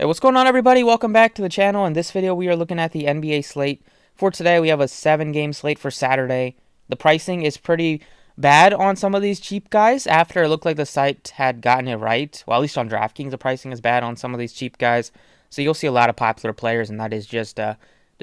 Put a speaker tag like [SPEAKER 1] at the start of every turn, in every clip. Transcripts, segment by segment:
[SPEAKER 1] Hey, what's going on, everybody? Welcome back to the channel. In this video, we are looking at the NBA slate. For today, we have a 7-game slate for Saturday. The pricing is pretty bad on some of these cheap guys after it looked like the site had gotten it right. Well, at least on Draftkings, the pricing is bad on some of these cheap guys. So you'll see a lot of popular players, and that is just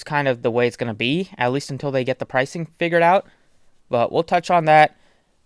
[SPEAKER 1] kind of the way it's going to be, at least until they get the pricing figured out. But we'll touch on that.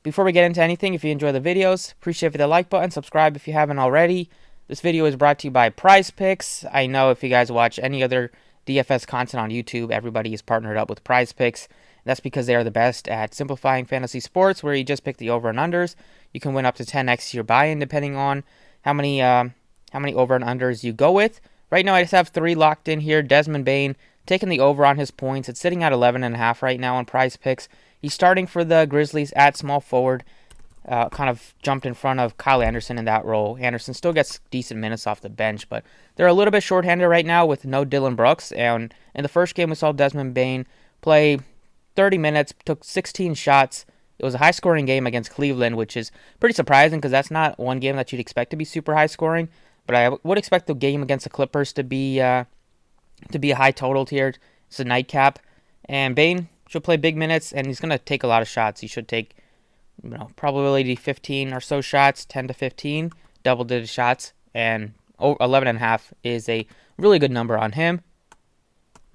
[SPEAKER 1] Before we get into anything, if you enjoy the videos, appreciate the like button, subscribe if you haven't already. This video is brought to you by PrizePicks. I know if you guys watch any other DFS content on YouTube, everybody is partnered up with PrizePicks. That's because they are the best at simplifying fantasy sports, where you just pick the over and unders. You can win up to 10x your buy-in depending on how many over and unders you go with. Right now, I just have 3 locked in here. Desmond Bane taking the over on his points. It's sitting at 11.5 right now on PrizePicks. He's starting for the Grizzlies at small forward. Kind of jumped in front of Kyle Anderson in that role. Anderson still gets decent minutes off the bench, but they're a little bit shorthanded right now with no Dillon Brooks. And in the first game, we saw Desmond Bane play 30 minutes, took 16 shots. It was a high-scoring game against Cleveland, which is pretty surprising because that's not one game that you'd expect to be super high-scoring. But I would expect the game against the Clippers to be a high total here. It's a nightcap, and Bane should play big minutes, and he's going to take a lot of shots. He should take, probability 15 or so shots, 10 to 15, double-digit shots, and 11.5 is a really good number on him.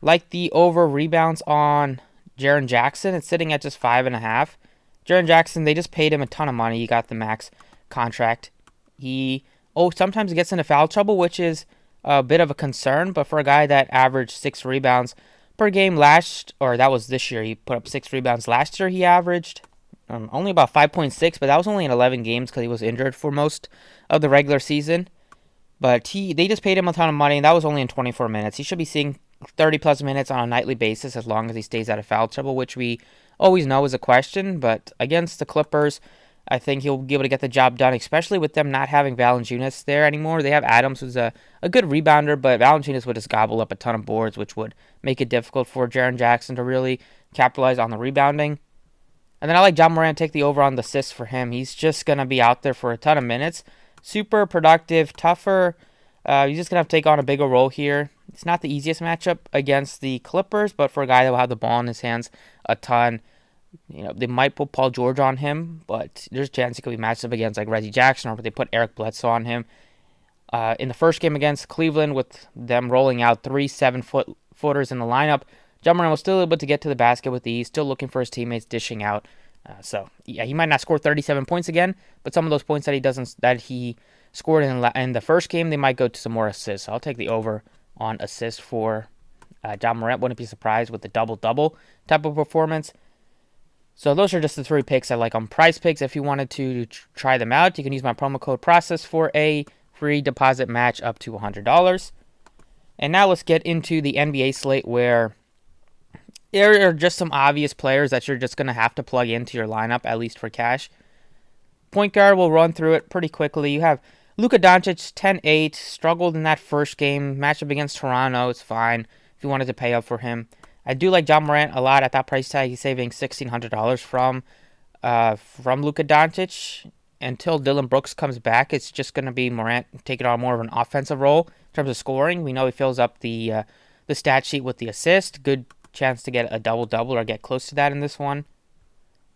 [SPEAKER 1] Like the over rebounds on Jaren Jackson, it's sitting at just 5.5. Jaren Jackson, they just paid him a ton of money. He got the max contract. He sometimes gets into foul trouble, which is a bit of a concern, but for a guy that averaged 6 rebounds per game that was this year, he put up 6 rebounds. Last year, he averaged only about 5.6, but that was only in 11 games because he was injured for most of the regular season. But they just paid him a ton of money, and that was only in 24 minutes. He should be seeing 30-plus minutes on a nightly basis as long as he stays out of foul trouble, which we always know is a question. But against the Clippers, I think he'll be able to get the job done, especially with them not having Valanciunas there anymore. They have Adams, who's a good rebounder, but Valanciunas would just gobble up a ton of boards, which would make it difficult for Jaren Jackson to really capitalize on the rebounding. And then I like John Morant, take the over on the assists for him. He's just going to be out there for a ton of minutes. Super productive, tougher. He's just going to have to take on a bigger role here. It's not the easiest matchup against the Clippers, but for a guy that will have the ball in his hands a ton, they might put Paul George on him, but there's a chance he could be matched up against like Reggie Jackson, or they put Eric Bledsoe on him. In the first game against Cleveland, with them rolling out 3 7-footers in the lineup, John Morant was still able to get to the basket with ease, still looking for his teammates, dishing out. He might not score 37 points again, but some of those points that he scored in the first game, they might go to some more assists. So I'll take the over on assists for John Morant. Wouldn't be surprised with the double-double type of performance. So those are just the 3 picks I like on PrizePicks. If you wanted to try them out, you can use my promo code PROCESS for a free deposit match up to $100. And now let's get into the NBA slate, where there are just some obvious players that you're just going to have to plug into your lineup, at least for cash. Point guard, we'll run through it pretty quickly. You have Luka Doncic, 10-8, struggled in that first game. Matchup against Toronto, it's fine if you wanted to pay up for him. I do like John Morant a lot at that price tag. He's saving $1,600 from Luka Doncic. Until Dillon Brooks comes back, it's just going to be Morant taking on more of an offensive role in terms of scoring. We know he fills up the stat sheet with the assist. Good chance to get a double-double or get close to that in this one.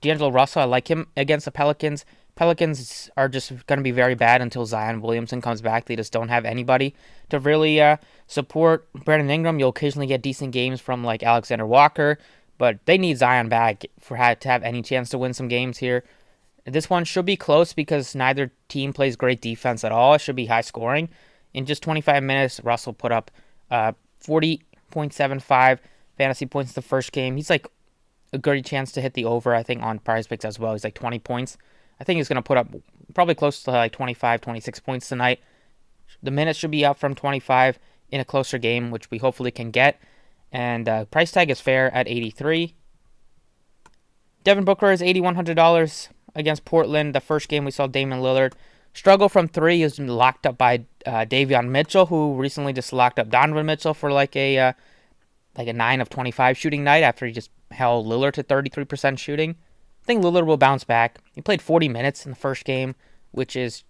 [SPEAKER 1] D'Angelo Russell, I like him against the Pelicans. Pelicans are just going to be very bad until Zion Williamson comes back. They just don't have anybody to really support Brandon Ingram. You'll occasionally get decent games from like Alexander Walker, but they need Zion back to have any chance to win some games here. This one should be close because neither team plays great defense at all. It should be high scoring. In just 25 minutes, Russell put up 40.75 fantasy points the first game. He's like a great chance to hit the over, I think, on PrizePicks as well. He's like 20 points. I think he's going to put up probably close to like 25, 26 points tonight. The minutes should be up from 25 in a closer game, which we hopefully can get. And price tag is fair at 83. Devin Booker is $8,100 against Portland. The first game we saw Damian Lillard struggle from 3. He was locked up by Davion Mitchell, who recently just locked up Donovan Mitchell for like a 9 of 25 shooting night after he just held Lillard to 33% shooting. I think Lillard will bounce back. He played 40 minutes in the first game, which is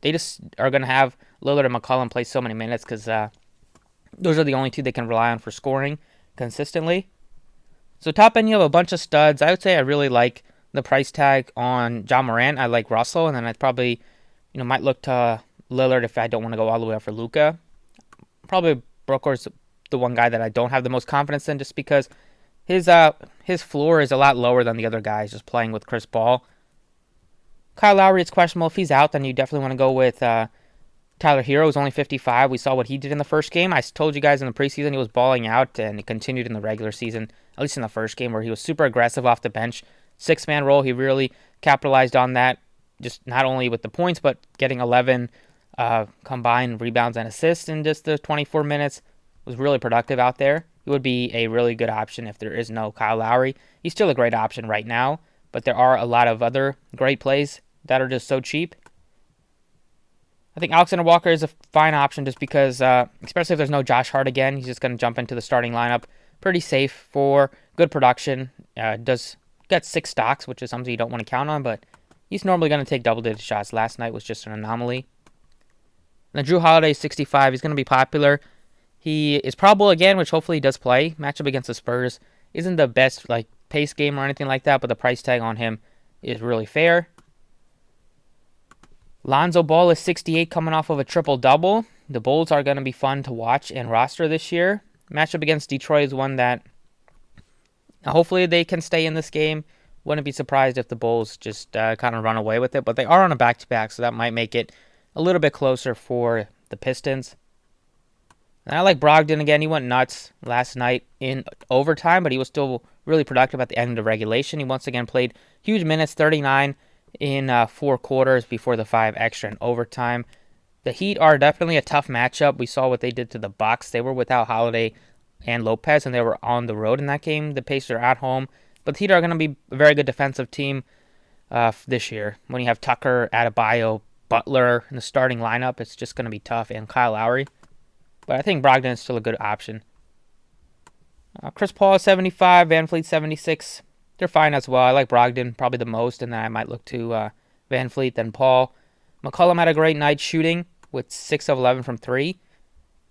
[SPEAKER 1] they just are going to have Lillard and McCollum play so many minutes because those are the only two they can rely on for scoring consistently. So top end, you have a bunch of studs. I would say I really like the price tag on John Morant. I like Russell, and then I'd probably, might look to Lillard if I don't want to go all the way up for Luka. Probably Brooker's the one guy that I don't have the most confidence in, just because his floor is a lot lower than the other guys just playing with Chris Paul. Kyle Lowry, it's questionable. If he's out, then you definitely want to go with Tyler Hero. Was only 55. We saw what he did in the first game. I told you guys in the preseason he was balling out, and it continued in the regular season, at least in the first game, where he was super aggressive off the bench. Six-man role, he really capitalized on that, just not only with the points, but getting 11 combined rebounds and assists in just the 24 minutes. Was really productive out there. He would be a really good option if there is no Kyle Lowry. He's still a great option right now, but there are a lot of other great plays that are just so cheap. I think Alexander Walker is a fine option just because, especially if there's no Josh Hart again, he's just going to jump into the starting lineup. Pretty safe for good production. Does get 6 stocks, which is something you don't want to count on, but he's normally going to take double-digit shots. Last night was just an anomaly. Now, Drew Holiday, 65. He's going to be popular. He is probable again, which hopefully he does play. Matchup against the Spurs isn't the best pace game or anything like that, but the price tag on him is really fair. Lonzo Ball is 68, coming off of a triple-double. The Bulls are going to be fun to watch and roster this year. Matchup against Detroit is one that hopefully they can stay in this game. Wouldn't be surprised if the Bulls just kind of run away with it, but they are on a back-to-back, so that might make it a little bit closer for the Pistons. And I like Brogdon again. He went nuts last night in overtime, but he was still really productive at the end of regulation. He once again played huge minutes, 39 in 4 quarters before the 5 extra in overtime. The Heat are definitely a tough matchup. We saw what they did to the Bucks. They were without Holiday and Lopez, and they were on the road in that game. The Pacers are at home. But the Heat are going to be a very good defensive team this year. When you have Tucker, Adebayo, Butler in the starting lineup, it's just going to be tough, and Kyle Lowry. But I think Brogdon is still a good option. Chris Paul is 75, Van Fleet 76. They're fine as well. I like Brogdon probably the most, and then I might look to Van Fleet, then Paul. McCollum had a great night shooting with 6 of 11 from 3.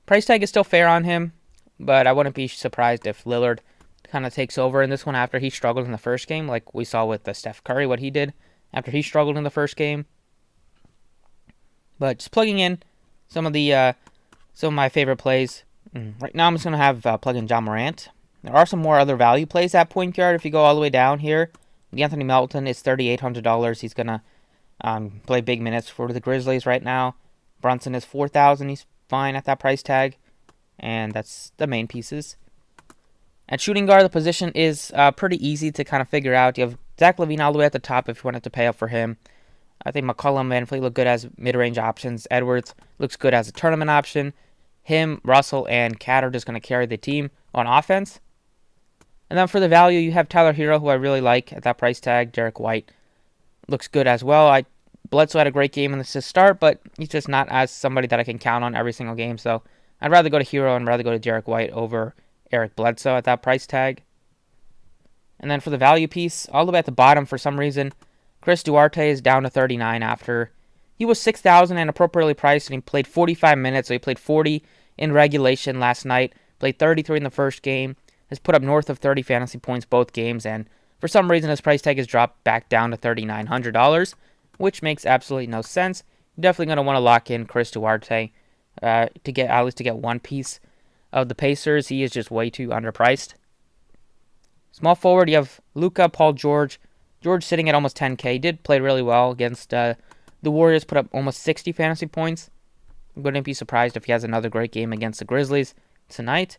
[SPEAKER 1] Price tag is still fair on him, but I wouldn't be surprised if Lillard kind of takes over in this one after he struggled in the first game, like we saw with Steph Curry, what he did after he struggled in the first game. But just plugging in some of my favorite plays. Right now I'm just going to have plug in John Morant. There are some more other value plays at point guard if you go all the way down here. Anthony Melton is $3,800. He's going to play big minutes for the Grizzlies right now. Brunson is $4,000. He's fine at that price tag. And that's the main pieces. At shooting guard, the position is pretty easy to kind of figure out. You have Zach LaVine all the way at the top if you wanted to pay up for him. I think McCollum and Fleet look good as mid-range options. Edwards looks good as a tournament option. Him, Russell, and Cat are just going to carry the team on offense. And then for the value, you have Tyler Hero, who I really like at that price tag. Derek White looks good as well. Bledsoe had a great game in this to start, but he's just not as somebody that I can count on every single game. So I'd rather go to Hero and rather go to Derek White over Eric Bledsoe at that price tag. And then for the value piece, all the way at the bottom for some reason, Chris Duarte is down to 39 after he was 6,000 and appropriately priced, and he played 45 minutes. So he played 40 in regulation last night, played 33 in the first game, has put up north of 30 fantasy points both games, and for some reason his price tag has dropped back down to $3,900, which makes absolutely no sense. You're definitely going to want to lock in Chris Duarte to get one piece of the Pacers. He is just way too underpriced. Small forward, you have Luka, Paul George. George sitting at almost 10K. He did play really well against the Warriors, put up almost 60 fantasy points. I wouldn't be surprised if he has another great game against the Grizzlies tonight.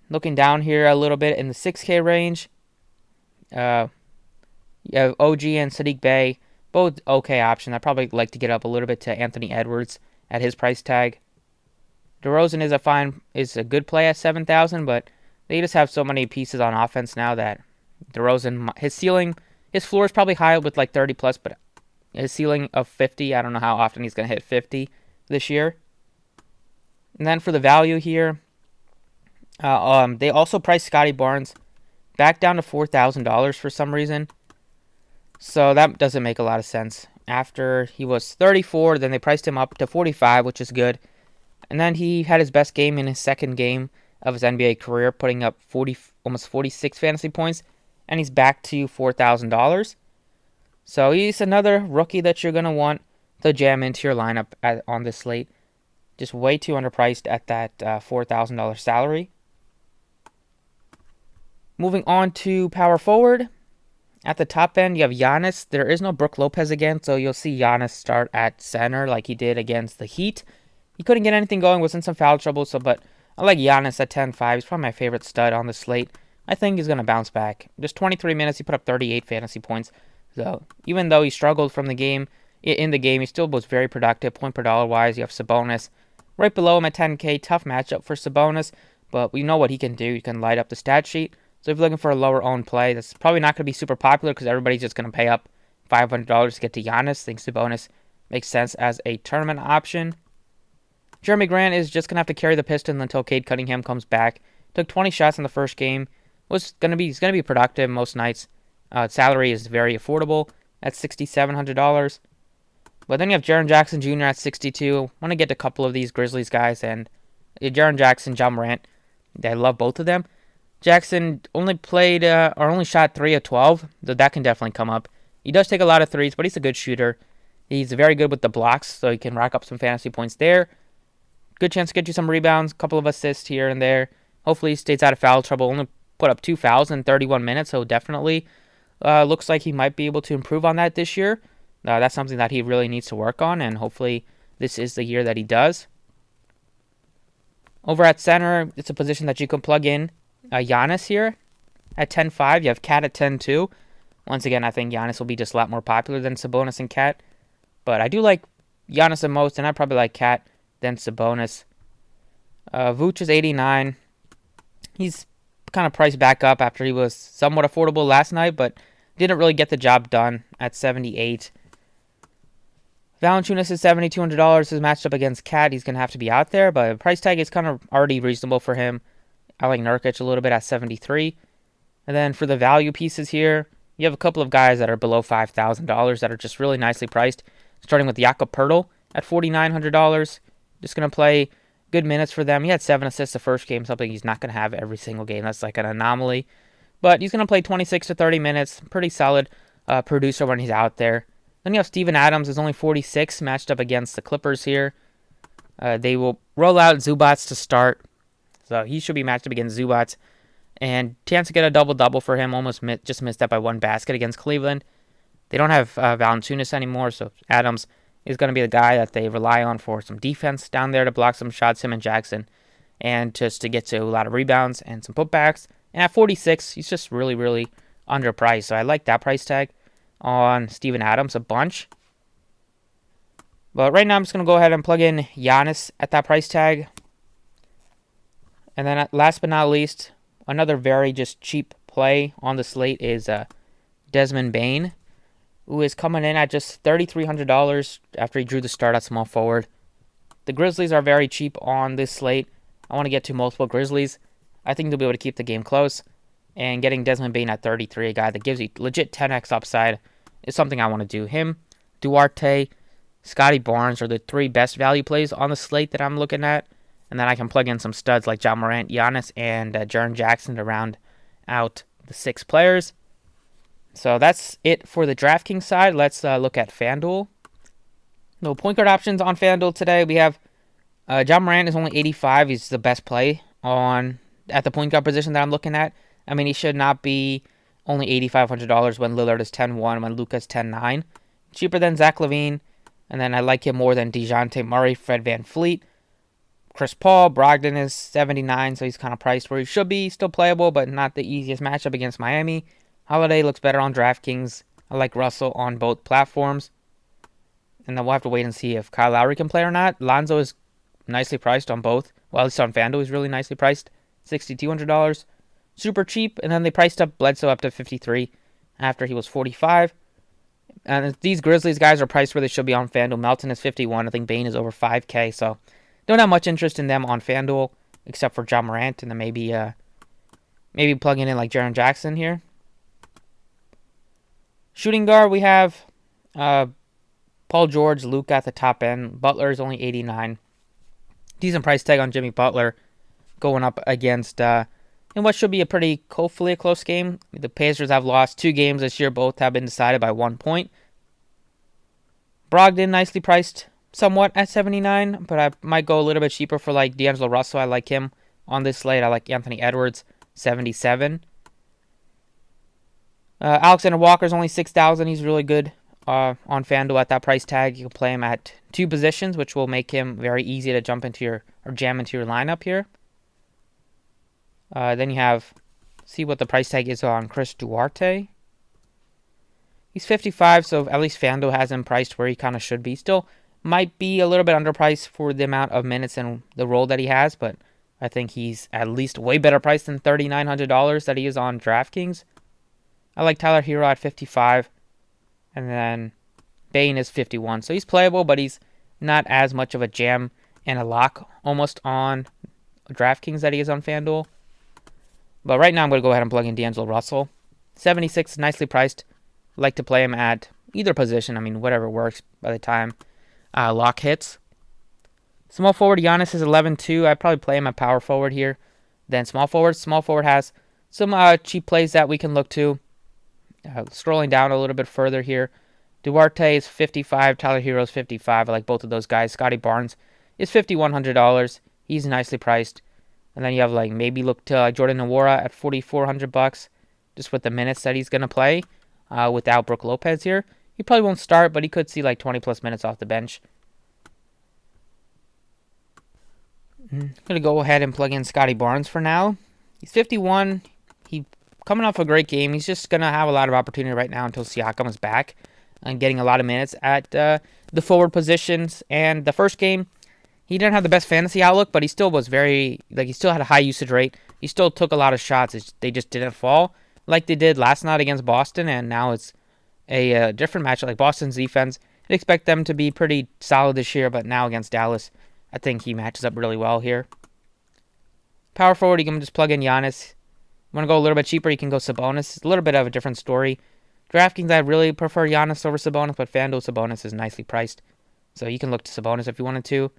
[SPEAKER 1] Looking down here a little bit in the 6K range, you have OG and Sadiq Bey, both okay option. I'd probably like to get up a little bit to Anthony Edwards at his price tag. DeRozan is a good play at 7,000, but they just have so many pieces on offense now that DeRozan, his floor is probably high with like 30 plus, but his ceiling of 50, I don't know how often he's going to hit 50 this year. And then for the value here, they also priced Scotty Barnes back down to $4,000 for some reason. So that doesn't make a lot of sense. after he was 34. Then they priced him up to 45, which is good. And then he had his best game in his second game of his NBA career, putting up almost 46 fantasy points, and he's back to $4,000. So he's another rookie that you're going to want to jam into your lineup on this slate. Just way too underpriced at that $4,000 salary. Moving on to power forward. At the top end, you have Giannis. There is no Brook Lopez again, so you'll see Giannis start at center like he did against the Heat. He couldn't get anything going, was in some foul trouble, but I like Giannis at 10-5. He's probably my favorite stud on the slate. I think he's going to bounce back. Just 23 minutes, he put up 38 fantasy points. So even though he struggled from the game, in the game, he still was very productive. Point per dollar wise, you have Sabonis right below him at 10K. Tough matchup for Sabonis, but we know what he can do. He can light up the stat sheet. So if you're looking for a lower owned play, that's probably not going to be super popular because everybody's just going to pay up $500 to get to Giannis. I think Sabonis makes sense as a tournament option. Jeremy Grant is just going to have to carry the Pistons until Cade Cunningham comes back. Took 20 shots in the first game. He's going to be productive most nights. Salary is very affordable at $6,700. But then you have Jaren Jackson Jr. at 62. I want to get a couple of these Grizzlies guys, and Jaren Jackson, Ja Morant. I love both of them. Jackson only shot 3 of 12, so that can definitely come up. He does take a lot of threes, but he's a good shooter. He's very good with the blocks, so he can rack up some fantasy points there. Good chance to get you some rebounds, a couple of assists here and there. Hopefully he stays out of foul trouble. Only put up 2 fouls in 31 minutes, so definitely looks like he might be able to improve on that this year. That's something that he really needs to work on, and hopefully this is the year that he does. Over at center, it's a position that you can plug in Giannis here at 10-5. You have Cat at 10-2. Once again, I think Giannis will be just a lot more popular than Sabonis and Cat. But I do like Giannis the most, and I probably like Cat than Sabonis. Vooch is 89. He's kind of priced back up after he was somewhat affordable last night, but didn't really get the job done at 78. Valanciunas is $7,200. His matched up against Cat. He's going to have to be out there, but the price tag is kind of already reasonable for him. I like Nurkic a little bit at 73. And then for the value pieces here, you have a couple of guys that are below $5,000 that are just really nicely priced. Starting with Jakob Poeltl at $4,900. Just going to play good minutes for them. He had 7 assists the first game, something he's not going to have every single game. That's like an anomaly. But he's going to play 26 to 30 minutes. Pretty solid producer when he's out there. Then you have Steven Adams, is only 46, matched up against the Clippers here. They will roll out Zubats to start. So he should be matched up against Zubats. And chance to get a double-double for him. Just missed that by 1 basket against Cleveland. They don't have Valanciunas anymore, so Adams is going to be the guy that they rely on for some defense down there to block some shots, him and Jackson. And just to get to a lot of rebounds and some putbacks. And at 46, he's just really, really underpriced. So I like that price tag on Steven Adams a bunch. But right now I'm just going to go ahead and plug in Giannis at that price tag. And then last but not least, another very just cheap play on the slate is Desmond Bane, who is coming in at just $3,300 after he drew the start at small forward. The Grizzlies are very cheap on this slate. I want to get to multiple Grizzlies. I think they'll be able to keep the game close. And getting Desmond Bane at 33, a guy that gives you legit 10x upside, is something I want to do. Him, Duarte, Scotty Barnes are the 3 best value plays on the slate that I'm looking at. And then I can plug in some studs like Ja Morant, Giannis, and Jaren Jackson to round out the 6 players. So that's it for the DraftKings side. Let's look at FanDuel. No point guard options on FanDuel today. We have Ja Morant is only 85. He's the best play at the point guard position that I'm looking at. I mean, he should not be only $8,500 when Lillard is 10-1, when Luka's 10-9. Cheaper than Zach LaVine. And then I like him more than DeJounte Murray, Fred VanVleet. Chris Paul, Brogdon is 79, so he's kind of priced where he should be. Still playable, but not the easiest matchup against Miami. Holiday looks better on DraftKings. I like Russell on both platforms. And then we'll have to wait and see if Kyle Lowry can play or not. Lonzo is nicely priced on both. Well, at least on FanDuel, he's really nicely priced. $6,200. Super cheap. And then they priced up Bledsoe up to 53 after he was 45. And these Grizzlies guys are priced where they should be on FanDuel. Melton is 51. I think Bane is over 5K. So don't have much interest in them on FanDuel except for Ja Morant. And then maybe plugging in like Jaren Jackson here. Shooting guard, we have Paul George, Luke at the top end. Butler is only 89. Decent price tag on Jimmy Butler going up against in what should be a pretty, hopefully a close game. The Pacers have lost 2 games this year. Both have been decided by 1 point. Brogdon nicely priced somewhat at 79, but I might go a little bit cheaper for like D'Angelo Russell. I like him on this slate. I like Anthony Edwards, 77. Alexander Walker's only 6,000. He's really good on FanDuel at that price tag. You can play him at 2 positions, which will make him very easy to jump into your or jam into your lineup here. Then you have, see what the price tag is on Chris Duarte. He's 55, so at least FanDuel has him priced where he kind of should be. Still might be a little bit underpriced for the amount of minutes and the role that he has, but I think he's at least way better priced than $3,900 that he is on DraftKings. I like Tyler Hero at 55, and then BANE is 51. So he's playable, but he's not as much of a jam and a lock almost on DraftKings that he is on FanDuel. But right now I'm going to go ahead and plug in D'Angelo Russell. 76, nicely priced. Like to play him at either position. I mean, whatever works by the time lock hits. Small forward, Giannis is 11-2. I'd probably play him at power forward here. Then small forward. Small forward has some cheap plays that we can look to. Scrolling down a little bit further here. Duarte is 55. Tyler Hero is 55. I like both of those guys. Scotty Barnes is $5,100. He's nicely priced. And then you have like maybe look to Jordan Nwora at $4,400 just with the minutes that he's going to play without Brook Lopez here. He probably won't start, but he could see like 20 plus minutes off the bench. I'm going to go ahead and plug in Scotty Barnes for now. He's 51. He coming off a great game. He's just going to have a lot of opportunity right now until Siakam is back and getting a lot of minutes at the forward positions. And the first game, he didn't have the best fantasy outlook, but he still was he still had a high usage rate. He still took a lot of shots. They just didn't fall like they did last night against Boston, and now it's a different matchup. Like Boston's defense, I'd expect them to be pretty solid this year, but now against Dallas, I think he matches up really well here. Power forward, you can just plug in Giannis. Want to go a little bit cheaper, you can go Sabonis. It's a little bit of a different story. DraftKings, I really prefer Giannis over Sabonis, but FanDuel Sabonis is nicely priced. So you can look to Sabonis if you wanted to.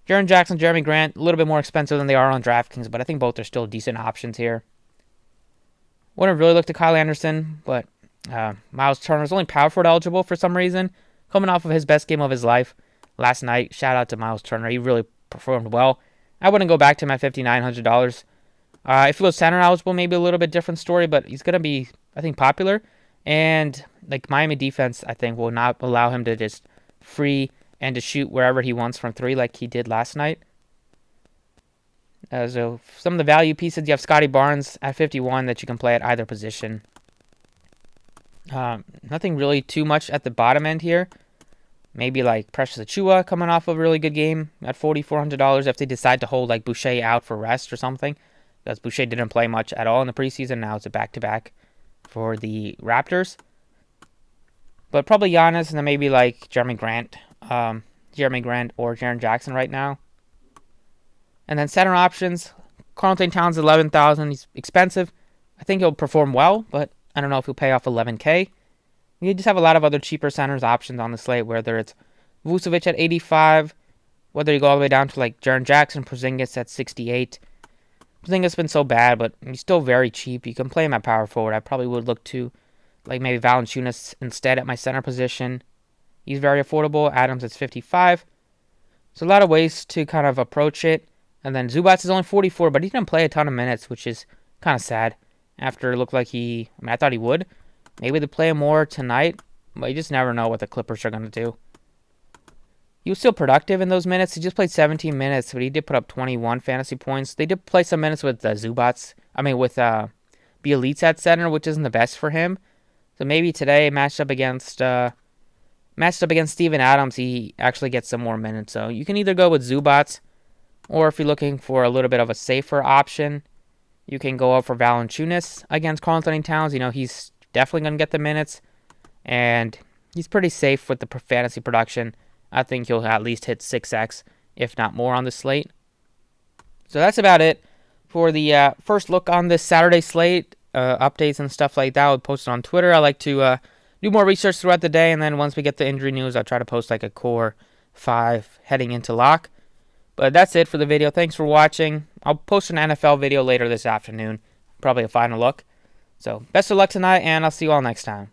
[SPEAKER 1] Jaren Jackson, Jeremy Grant, a little bit more expensive than they are on DraftKings, but I think both are still decent options here. Wouldn't really look to Kyle Anderson, but Miles Turner is only power forward eligible for some reason. Coming off of his best game of his life last night. Shout out to Miles Turner. He really performed well. I wouldn't go back to him at $5,900. If he was center eligible, maybe a little bit different story, but he's going to be, I think, popular. And like Miami defense, I think, will not allow him to just free and to shoot wherever he wants from 3 like he did last night. So some of the value pieces, you have Scotty Barnes at 51 that you can play at either position. Nothing really too much at the bottom end here. Maybe like Precious Achiuwa coming off a really good game at $4,400 if they decide to hold like Boucher out for rest or something. Because Boucher didn't play much at all in the preseason. Now it's a back-to-back for the Raptors. But probably Giannis and then maybe like Jeremy Grant or Jaren Jackson right now. And then center options, Karl Anthony Towns, 11,000. He's expensive. I think he'll perform well, but I don't know if he'll pay off $11K. You just have a lot of other cheaper centers options on the slate, whether it's Vucevic at 85, whether you go all the way down to like Jaren Jackson, Porzingis at 68. Porzingis has been so bad, but he's still very cheap. You can play him at power forward. I probably would look to like maybe Valanciunas instead at my center position. He's very affordable. Adams is 55. So a lot of ways to kind of approach it. And then Zubac is only 44, but he didn't play a ton of minutes, which is kind of sad. After it looked like I thought he would. Maybe they play him more tonight, but you just never know what the Clippers are going to do. He was still productive in those minutes. He just played 17 minutes, but he did put up 21 fantasy points. They did play some minutes with Zubac. With Bielitsa at center, which isn't the best for him. So maybe today, matched up against Steven Adams, he actually gets some more minutes. So you can either go with Zubac, or if you're looking for a little bit of a safer option, you can go up for Valanciunas against Karl Anthony Towns. He's definitely going to get the minutes, and he's pretty safe with the fantasy production. I think he'll at least hit 6x, if not more, on the slate. So that's about it for the first look on this Saturday slate. Updates and stuff like that I'll post it on Twitter. I like to do more research throughout the day, and then once we get the injury news, I'll try to post like a core 5 heading into lock. But that's it for the video. Thanks for watching. I'll post an NFL video later this afternoon, probably a final look. So best of luck tonight, and I'll see you all next time.